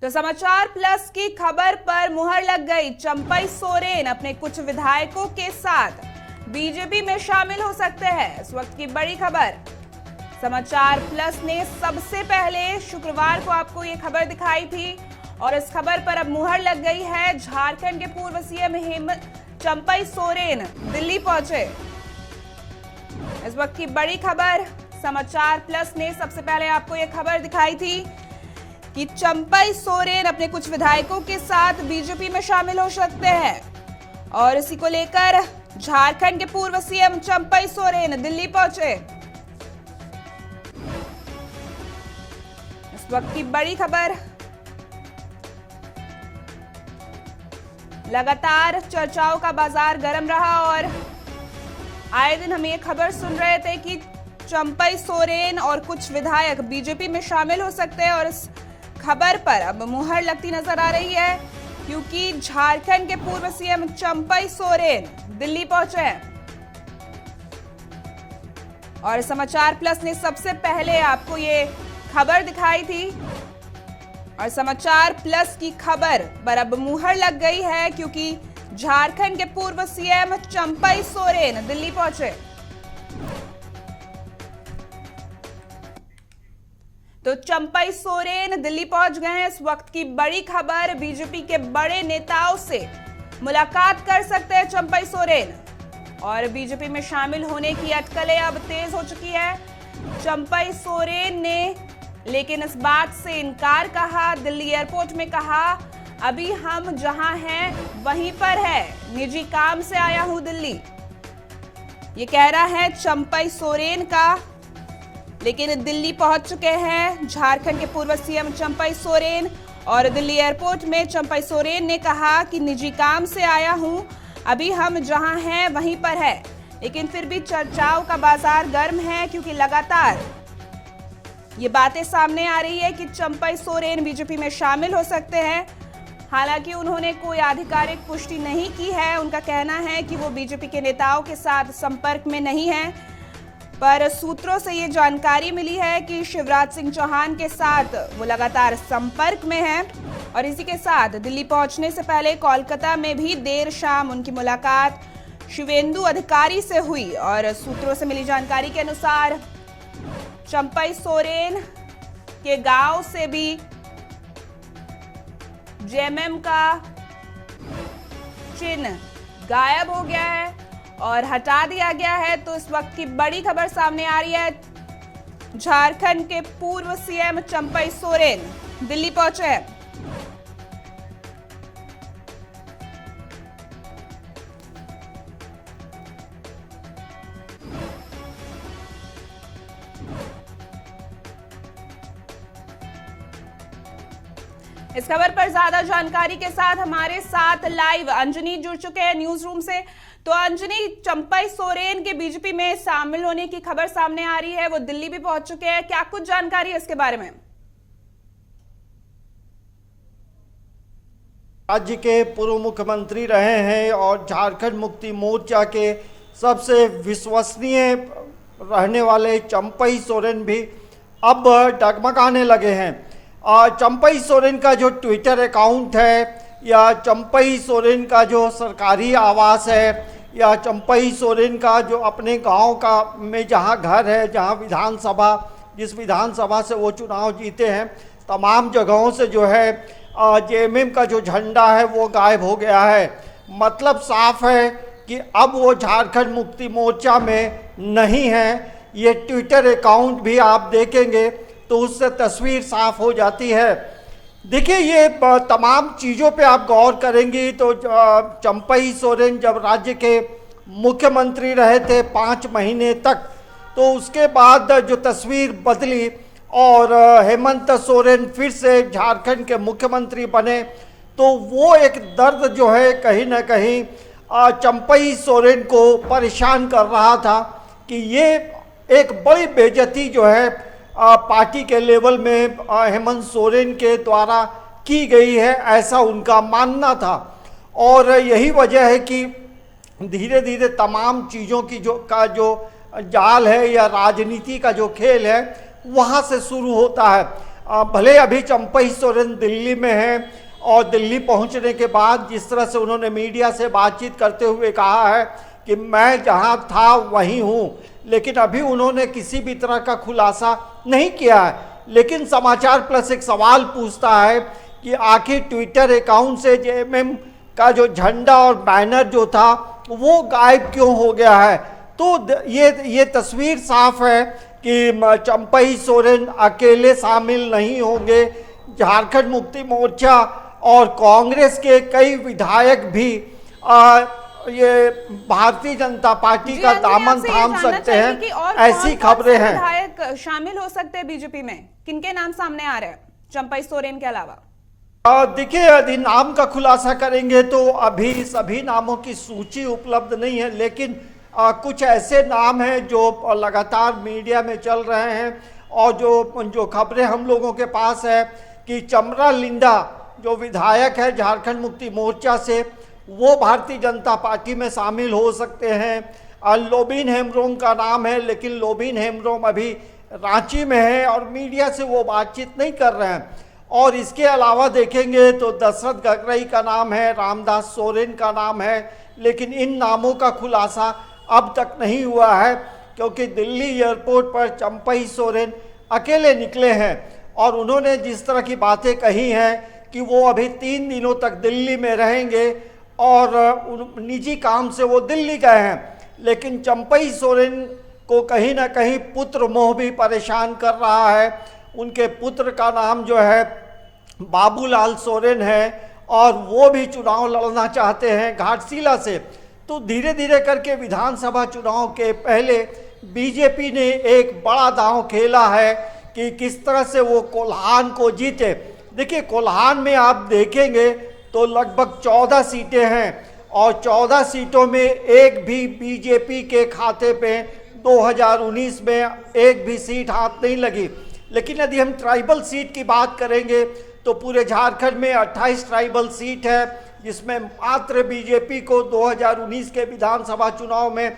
तो समाचार प्लस की खबर पर मुहर लग गई। चंपई सोरेन अपने कुछ विधायकों के साथ बीजेपी में शामिल हो सकते हैं। इस वक्त की बड़ी खबर। समाचार प्लस ने सबसे पहले शुक्रवार को आपको ये खबर दिखाई थी और इस खबर पर अब मुहर लग गई है। झारखंड के पूर्व सीएम चंपई सोरेन दिल्ली पहुंचे। इस वक्त की बड़ी खबर। समाचार प्लस ने सबसे पहले आपको ये खबर दिखाई थी कि चंपई सोरेन अपने कुछ विधायकों के साथ बीजेपी में शामिल हो सकते हैं और इसी को लेकर झारखंड के पूर्व सीएम चंपई सोरेन दिल्ली पहुंचे। इस वक्त की बड़ी खबर। लगातार चर्चाओं का बाजार गर्म रहा और आए दिन हम ये खबर सुन रहे थे कि चंपई सोरेन और कुछ विधायक बीजेपी में शामिल हो सकते हैं और इस खबर पर अब मुहर लगती नजर आ रही है क्योंकि झारखंड के पूर्व सीएम चंपई सोरेन दिल्ली पहुंचे हैं और समाचार प्लस ने सबसे पहले आपको ये खबर दिखाई थी और समाचार प्लस की खबर पर अब मुहर लग गई है क्योंकि झारखंड के पूर्व सीएम चंपई सोरेन दिल्ली पहुंचे। तो चंपई सोरेन दिल्ली पहुंच गए हैं। इस वक्त की बड़ी खबर। बीजेपी के बड़े नेताओं से मुलाकात कर सकते हैं चंपई सोरेन और बीजेपी में शामिल होने की अटकलें अब तेज हो चुकी है। चंपई सोरेन ने लेकिन इस बात से इनकार कहा। दिल्ली एयरपोर्ट में कहा अभी हम जहां हैं वहीं पर है, निजी काम से आया हूं दिल्ली, ये कह रहा है चंपई सोरेन का। लेकिन दिल्ली पहुंच चुके हैं झारखंड के पूर्व सीएम चंपई सोरेन और दिल्ली एयरपोर्ट में चंपई सोरेन ने कहा कि निजी काम से आया हूं, अभी हम जहां हैं वहीं पर है। लेकिन फिर भी चर्चाओं का बाजार गर्म है क्योंकि लगातार ये बातें सामने आ रही है कि चंपई सोरेन बीजेपी में शामिल हो सकते हैं। हालांकि उन्होंने कोई आधिकारिक पुष्टि नहीं की है। उनका कहना है कि वो बीजेपी के नेताओं के साथ संपर्क में नहीं है, पर सूत्रों से ये जानकारी मिली है कि शिवराज सिंह चौहान के साथ वो लगातार संपर्क में है और इसी के साथ दिल्ली पहुंचने से पहले कोलकाता में भी देर शाम उनकी मुलाकात शिवेंदु अधिकारी से हुई और सूत्रों से मिली जानकारी के अनुसार चंपई सोरेन के गांव से भी जेएमएम का चिन्ह गायब हो गया है और हटा दिया गया है। तो इस वक्त की बड़ी खबर सामने आ रही है। झारखंड के पूर्व सीएम चंपई सोरेन दिल्ली पहुंचे हैं। इस खबर पर ज्यादा जानकारी के साथ हमारे साथ लाइव अंजनी जुड़ चुके हैं न्यूज रूम से। तो अंजनी, चंपई सोरेन के बीजेपी में शामिल होने की खबर सामने आ रही है, वो दिल्ली भी पहुंच चुके हैं, क्या कुछ जानकारी है इसके बारे में? राज्य के पूर्व मुख्यमंत्री रहे हैं और झारखंड मुक्ति मोर्चा के सबसे विश्वसनीय रहने वाले चंपई सोरेन भी अब डगमगाने लगे हैं। चंपई सोरेन का जो ट्विटर अकाउंट है या चंपई सोरेन का जो सरकारी आवास है या चंपई सोरेन का जो अपने गांव का में जहां घर है, जहां विधानसभा, जिस विधानसभा से वो चुनाव जीते हैं, तमाम जगहों से जो है जेएमएम का जो झंडा है वो गायब हो गया है। मतलब साफ है कि अब वो झारखंड मुक्ति मोर्चा में नहीं है। ये ट्विटर अकाउंट भी आप देखेंगे तो उससे तस्वीर साफ हो जाती है। देखिए, ये तमाम चीज़ों पे आप गौर करेंगी तो चंपई सोरेन जब राज्य के मुख्यमंत्री रहे थे 5 महीने तक, तो उसके बाद जो तस्वीर बदली और हेमंत सोरेन फिर से झारखंड के मुख्यमंत्री बने, तो वो एक दर्द जो है कहीं ना कहीं चंपई सोरेन को परेशान कर रहा था कि ये एक बड़ी बेइज्जती जो है पार्टी के लेवल में हेमंत सोरेन के द्वारा की गई है, ऐसा उनका मानना था। और यही वजह है कि धीरे धीरे तमाम चीज़ों की जो जाल है या राजनीति का जो खेल है वहाँ से शुरू होता है। भले अभी चंपई सोरेन दिल्ली में हैं और दिल्ली पहुंचने के बाद जिस तरह से उन्होंने मीडिया से बातचीत करते हुए कहा है कि मैं जहां था वहीं हूं, लेकिन अभी उन्होंने किसी भी तरह का खुलासा नहीं किया है। लेकिन समाचार प्लस एक सवाल पूछता है कि आखिर ट्विटर अकाउंट से जेएमएम का जो झंडा और बैनर जो था वो गायब क्यों हो गया है। तो ये तस्वीर साफ है कि चंपई सोरेन अकेले शामिल नहीं होंगे। झारखंड मुक्ति मोर्चा और कांग्रेस के कई विधायक भी ये भारतीय जनता पार्टी का दामन थाम सकते हैं, ऐसी खबरें हैं। विधायक शामिल हो सकते हैं बीजेपी में, किनके नाम सामने आ रहे हैं चंपई सोरेन के अलावा? देखिए, यदि नाम का खुलासा करेंगे तो अभी सभी नामों की सूची उपलब्ध नहीं है, लेकिन कुछ ऐसे नाम हैं जो लगातार मीडिया में चल रहे हैं और जो खबरें हम लोगों के पास है कि चमरा लिंडा जो विधायक है झारखंड मुक्ति मोर्चा से, वो भारतीय जनता पार्टी में शामिल हो सकते हैं। लोबिन हेम्ब्रोम का नाम है, लेकिन लोबिन हेम्ब्रोम अभी रांची में है और मीडिया से वो बातचीत नहीं कर रहे हैं। और इसके अलावा देखेंगे तो दशरथ गगरई का नाम है, रामदास सोरेन का नाम है, लेकिन इन नामों का खुलासा अब तक नहीं हुआ है क्योंकि दिल्ली एयरपोर्ट पर चंपई सोरेन अकेले निकले हैं और उन्होंने जिस तरह की बातें कही हैं कि वो अभी 3 दिनों तक दिल्ली में रहेंगे और निजी काम से वो दिल्ली गए हैं। लेकिन चंपई सोरेन को कहीं ना कहीं पुत्र मोह भी परेशान कर रहा है। उनके पुत्र का नाम जो है बाबूलाल सोरेन है और वो भी चुनाव लड़ना चाहते हैं घाटशिला से। तो धीरे धीरे करके विधानसभा चुनाव के पहले बीजेपी ने एक बड़ा दांव खेला है कि किस तरह से वो कोल्हान को जीते। देखिए, कोल्हान में आप देखेंगे तो लगभग 14 सीटें हैं और 14 सीटों में एक भी बीजेपी के खाते पे 2019 में एक भी सीट हाथ नहीं लगी। लेकिन यदि हम ट्राइबल सीट की बात करेंगे तो पूरे झारखंड में 28 ट्राइबल सीट है, जिसमें मात्र बीजेपी को 2019 के विधानसभा चुनाव में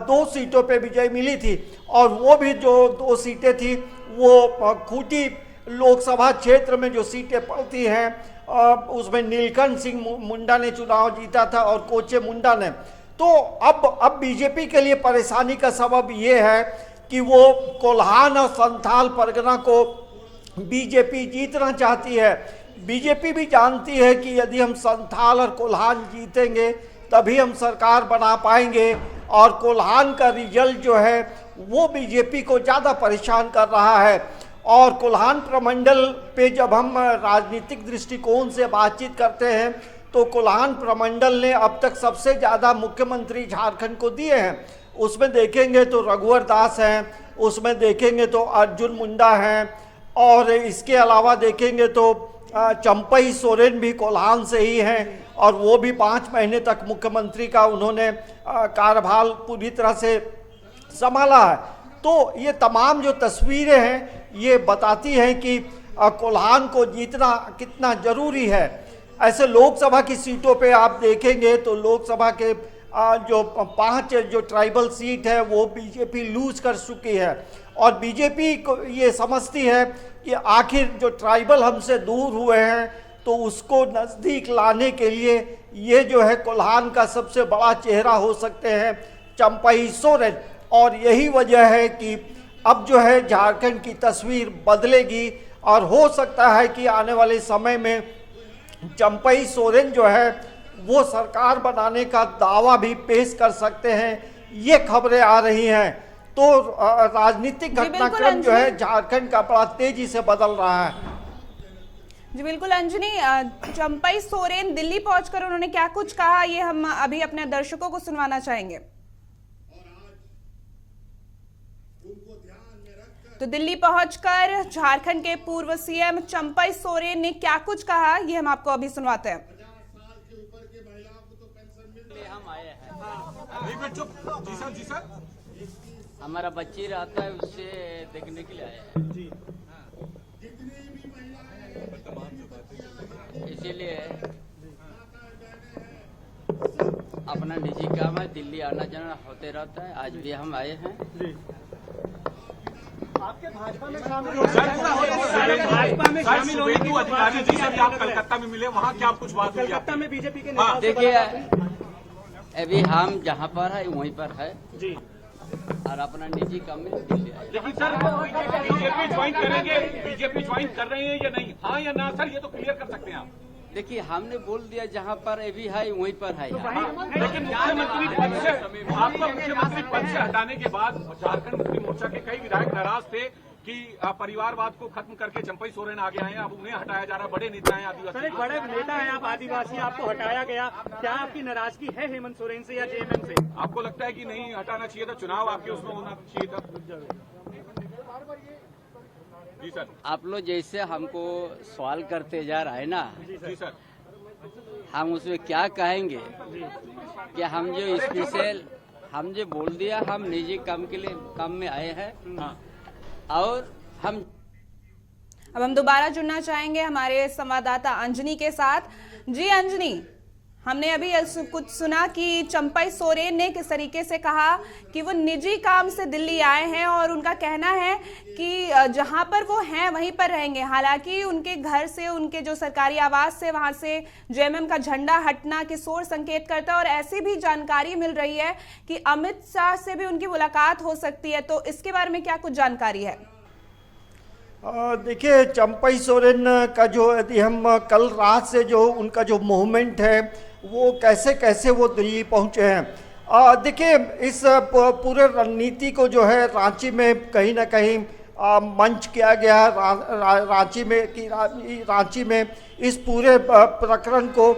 2 सीटों पे विजय मिली थी और वो भी जो 2 सीटें थी वो खूंटी लोकसभा क्षेत्र में जो सीटें पड़ती हैं उसमें नीलकंठ सिंह मुंडा ने चुनाव जीता था और कोचे मुंडा ने। तो अब बीजेपी के लिए परेशानी का सबब ये है कि वो कोल्हान और संथाल परगना को बीजेपी जीतना चाहती है। बीजेपी भी जानती है कि यदि हम संथाल और कोल्हान जीतेंगे तभी हम सरकार बना पाएंगे और कोल्हान का रिजल्ट जो है वो बीजेपी को ज़्यादा परेशान कर रहा है। और कोल्हान प्रमंडल पे जब हम राजनीतिक दृष्टिकोण से बातचीत करते हैं तो कोल्हान प्रमंडल ने अब तक सबसे ज़्यादा मुख्यमंत्री झारखंड को दिए हैं। उसमें देखेंगे तो रघुवर दास हैं, उसमें देखेंगे तो अर्जुन मुंडा हैं और इसके अलावा देखेंगे तो चंपई सोरेन भी कोल्हान से ही हैं और वो भी 5 महीने तक मुख्यमंत्री का उन्होंने कार्यभार पूरी तरह से संभाला है। तो ये तमाम जो तस्वीरें हैं ये बताती हैं कि कोल्हान को जीतना कितना ज़रूरी है। ऐसे लोकसभा की सीटों पे आप देखेंगे तो लोकसभा के जो 5 जो ट्राइबल सीट है वो बीजेपी लूज कर चुकी है और बीजेपी को ये समझती है कि आखिर जो ट्राइबल हमसे दूर हुए हैं तो उसको नज़दीक लाने के लिए ये जो है कोल्हान का सबसे बड़ा चेहरा हो सकते हैं चंपई सोरेन। और यही वजह है कि अब जो है झारखंड की तस्वीर बदलेगी और हो सकता है कि आने वाले समय में चंपई सोरेन जो है वो सरकार बनाने का दावा भी पेश कर सकते हैं। ये खबरें आ रही हैं। तो राजनीतिक घटनाक्रम जो है झारखंड का बड़ा तेजी से बदल रहा है। जी बिल्कुल अंजनी, चंपई सोरेन दिल्ली पहुंचकर उन्होंने क्या कुछ कहा ये हम अभी अपने दर्शकों को सुनवाना चाहेंगे। तो दिल्ली पहुंचकर झारखंड के पूर्व सीएम चंपई सोरेन ने क्या कुछ कहा ये हम आपको अभी सुनवाते हैं। हम आए हैं, जी सर, हमारा बच्ची रहता है उससे देखने के लिए आए हैं, इसीलिए अपना निजी काम है, दिल्ली आना जाना होते रहता है। आज भी हम आए हैं भाजपा में शामिल होने की अधिकारी जी से आप कलकत्ता में मिले, वहाँ क्या कुछ बात हुई? कलकत्ता में बीजेपी के नेताओं से देखिए, अभी हम जहाँ पर है वहीं पर है जी, और अपना निजी काम में दिल्ली आए। लेकिन सर बीजेपी ज्वाइन करेंगे, बीजेपी ज्वाइन कर रहे हैं या नहीं, हाँ या ना सर, ये तो क्लियर कर सकते हैं आप। देखिए, हमने बोल दिया जहाँ पर अभी है वहीं पर है। लेकिन मुख्यमंत्री पद से आपको मुख्यमंत्री पद से हटाने के बाद झारखंड मुक्ति मोर्चा के कई विधायक नाराज थे कि परिवारवाद को खत्म करके चंपई सोरेन आगे आए हैं, अब उन्हें हटाया जा रहा है। बड़े नेता हैं आदिवासी, एक बड़े नेता हैं आप आदिवासी, आपको हटाया गया, क्या आपकी नाराजगी है हेमंत सोरेन से या जेएमएम से? आपको लगता है कि नहीं हटाना चाहिए था, चुनाव आपके उसमें होना चाहिए था? जी सर। आप लोग जैसे हमको सवाल करते जा रहा है ना, जी सर, हम उसमें क्या कहेंगे कि हम जो स्पेशल हम जो बोल दिया, हम निजी काम के लिए काम में आए हैं और हम अब हम दोबारा जुड़ना चाहेंगे हमारे संवाददाता अंजनी के साथ। जी अंजनी, हमने अभी कुछ सुना कि चंपई सोरेन ने किस तरीके से कहा कि वो निजी काम से दिल्ली आए हैं और उनका कहना है कि जहां पर वो हैं वहीं पर रहेंगे। हालांकि उनके घर से, उनके जो सरकारी आवास से, वहां से जेएमएम का झंडा हटना की सोर संकेत करता है और ऐसी भी जानकारी मिल रही है कि अमित शाह से भी उनकी मुलाकात हो सकती है। तो इसके बारे में क्या कुछ जानकारी है? देखिए, चंपई सोरेन का जो, यदि हम कल रात से जो उनका जो मूवमेंट है वो कैसे कैसे वो दिल्ली पहुंचे हैं। देखिए, इस पूरे रणनीति को जो है रांची में कहीं ना कहीं मंच किया गया है। रांची में कि रांची में इस पूरे प्रकरण को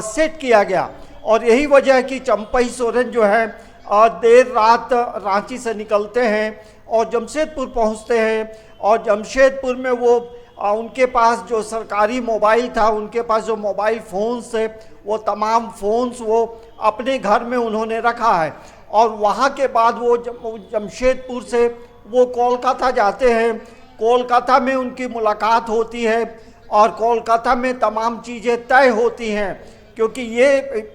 सेट किया गया और यही वजह है कि चंपई सोरेन जो है देर रात रांची से निकलते हैं और जमशेदपुर पहुंचते हैं और जमशेदपुर में वो उनके पास जो सरकारी मोबाइल था, उनके पास जो मोबाइल फ़ोन्स थे, वो तमाम फ़ोन्स वो अपने घर में उन्होंने रखा है और वहाँ के बाद वो जमशेदपुर से वो कोलकाता जाते हैं। कोलकाता में उनकी मुलाकात होती है और कोलकाता में तमाम चीज़ें तय होती हैं, क्योंकि ये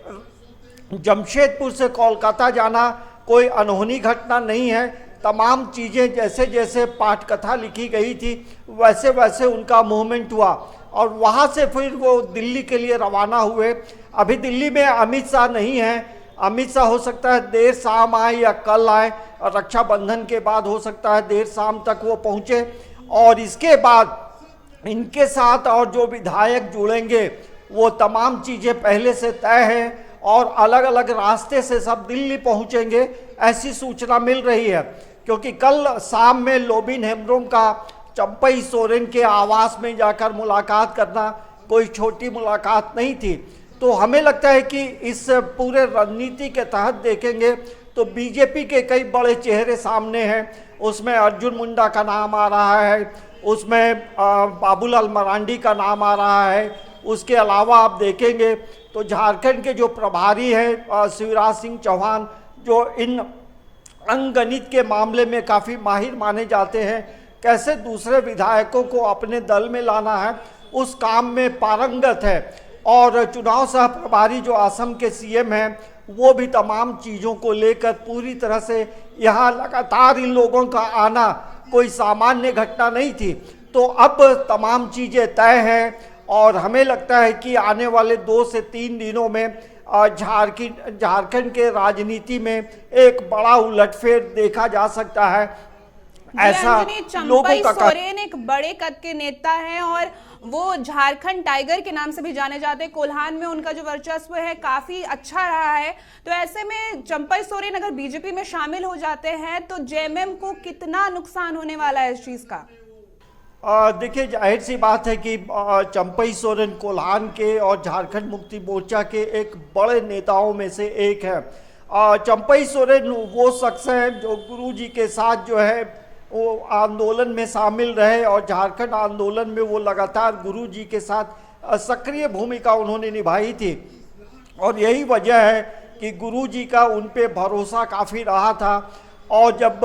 जमशेदपुर से कोलकाता जाना कोई अनहोनी घटना नहीं है। तमाम चीज़ें जैसे जैसे पाठकथा लिखी गई थी वैसे वैसे उनका मूवमेंट हुआ और वहाँ से फिर वो दिल्ली के लिए रवाना हुए। अभी दिल्ली में अमित शाह नहीं है। अमित शाह हो सकता है देर शाम आए या कल आए, रक्षाबंधन के बाद हो सकता है देर शाम तक वो पहुँचे और इसके बाद इनके साथ और जो विधायक जुड़ेंगे वो तमाम चीज़ें पहले से तय हैं और अलग अलग रास्ते से सब दिल्ली पहुंचेंगे, ऐसी सूचना मिल रही है। क्योंकि कल शाम में लोबिन हेम्ब्रोम का चंपई सोरेन के आवास में जाकर मुलाकात करना कोई छोटी मुलाकात नहीं थी। तो हमें लगता है कि इस पूरे रणनीति के तहत देखेंगे तो बीजेपी के कई बड़े चेहरे सामने हैं। उसमें अर्जुन मुंडा का नाम आ रहा है, उसमें बाबूलाल मरांडी का नाम आ रहा है। उसके अलावा आप देखेंगे तो झारखंड के जो प्रभारी हैं शिवराज सिंह चौहान, जो इन अंकगणित के मामले में काफ़ी माहिर माने जाते हैं, कैसे दूसरे विधायकों को अपने दल में लाना है उस काम में पारंगत है। और चुनाव सह प्रभारी जो असम के सीएम हैं वो भी तमाम चीज़ों को लेकर पूरी तरह से, यहाँ लगातार इन लोगों का आना कोई सामान्य घटना नहीं थी। तो अब तमाम चीज़ें तय हैं और हमें लगता है कि आने वाले 2 से 3 दिनों में झारखंड के राजनीति में एक बड़ा उलटफेर देखा जा सकता है। ऐसा चंपई सोरेन एक बड़े कद के नेता हैं और वो झारखंड टाइगर के नाम से भी जाने जाते हैं। कोल्हान में उनका जो वर्चस्व है काफी अच्छा रहा है। तो ऐसे में चंपई सोरेन अगर बीजेपी में शामिल हो जाते हैं तो जेएमएम को कितना नुकसान होने वाला है इस चीज का? देखिए, जाहिर सी बात है कि चंपई सोरेन कोल्हान के और झारखंड मुक्ति मोर्चा के एक बड़े नेताओं में से एक है। चंपई सोरेन वो शख्स हैं जो गुरुजी के साथ जो है वो आंदोलन में शामिल रहे और झारखंड आंदोलन में वो लगातार गुरुजी के साथ सक्रिय भूमिका उन्होंने निभाई थी और यही वजह है कि गुरुजी का उन पे भरोसा काफ़ी रहा था। और जब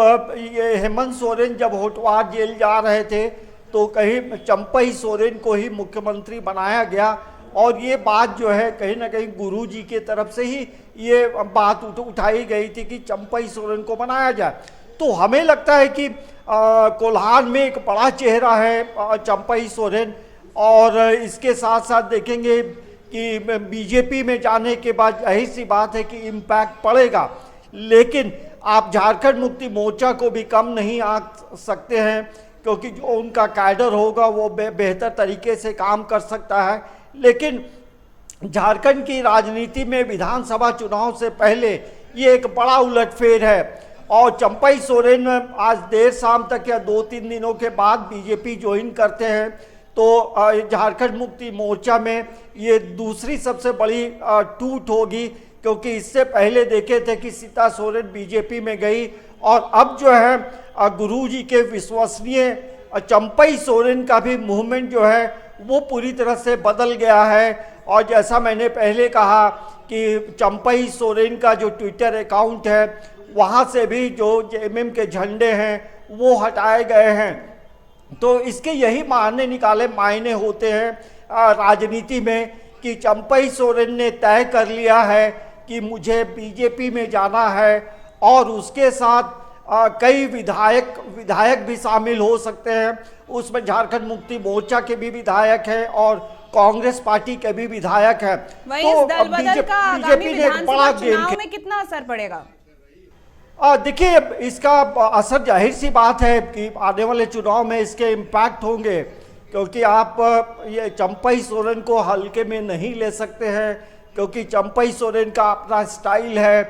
ये हेमंत सोरेन जब होटवार जेल जा रहे थे तो कहीं चंपई सोरेन को ही मुख्यमंत्री बनाया गया और ये बात जो है कहीं ना कहीं गुरुजी के तरफ से ही ये बात उठाई गई थी कि चंपई सोरेन को बनाया जाए। तो हमें लगता है कि कोल्हान में एक बड़ा चेहरा है चंपई सोरेन, और इसके साथ साथ देखेंगे कि बीजेपी में जाने के बाद यही सी बात है कि इम्पैक्ट पड़ेगा। लेकिन आप झारखंड मुक्ति मोर्चा को भी कम नहीं आंक सकते हैं, क्योंकि जो उनका कैडर होगा वो बेहतर तरीके से काम कर सकता है। लेकिन झारखंड की राजनीति में विधानसभा चुनाव से पहले ये एक बड़ा उलटफेर है, और चंपई सोरेन आज देर शाम तक या 2-3 दिनों के बाद बीजेपी ज्वाइन करते हैं, तो झारखंड मुक्ति मोर्चा में ये दूसरी सबसे बड़ी टूट होगी, क्योंकि इससे पहले देखे थे कि सीता सोरेन बीजेपी में गई, और अब जो है गुरुजी के विश्वसनीय चंपई सोरेन का भी मूवमेंट जो है वो पूरी तरह से बदल गया है। और जैसा मैंने पहले कहा कि चंपई सोरेन का जो ट्विटर अकाउंट है वहाँ से भी जो जेएमएम के झंडे हैं वो हटाए गए हैं। तो इसके यही मायने होते हैं राजनीति में कि चंपई सोरेन ने तय कर लिया है कि मुझे बीजेपी में जाना है, और उसके साथ कई विधायक भी शामिल हो सकते हैं। उसमें झारखंड मुक्ति मोर्चा के भी विधायक हैं और कांग्रेस पार्टी के भी विधायक हैं। वहीं इस दल बदल का आगामी विधानसभा चुनाव में कितना असर पड़ेगा? देखिए, इसका असर जाहिर सी बात है कि आने वाले चुनाव में इसके इम्पैक्ट होंगे, क्योंकि आप ये चंपई सोरेन को हल्के में नहीं ले सकते हैं, क्योंकि चंपई सोरेन का अपना स्टाइल है।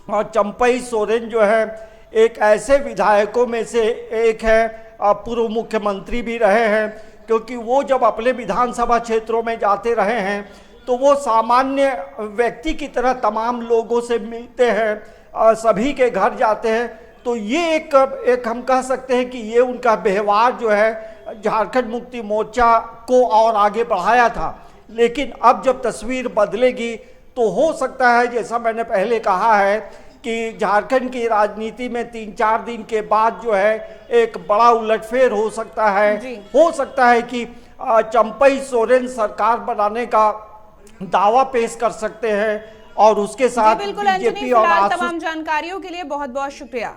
और चंपई सोरेन जो है एक ऐसे विधायकों में से एक है, पूर्व मुख्यमंत्री भी रहे हैं, क्योंकि वो जब अपने विधानसभा क्षेत्रों में जाते रहे हैं तो वो सामान्य व्यक्ति की तरह तमाम लोगों से मिलते हैं, सभी के घर जाते हैं। तो ये एक हम कह सकते हैं कि ये उनका व्यवहार जो है झारखंड मुक्ति मोर्चा को और आगे बढ़ाया था। लेकिन अब जब तस्वीर बदलेगी तो हो सकता है, जैसा मैंने पहले कहा है, कि झारखंड की राजनीति में 3-4 दिन के बाद जो है एक बड़ा उलटफेर हो सकता है। हो सकता है कि चंपई सोरेन सरकार बनाने का दावा पेश कर सकते हैं, और उसके साथ बिल्कुल अंजनी, फिलहाल तमाम जानकारियों के लिए बहुत बहुत शुक्रिया।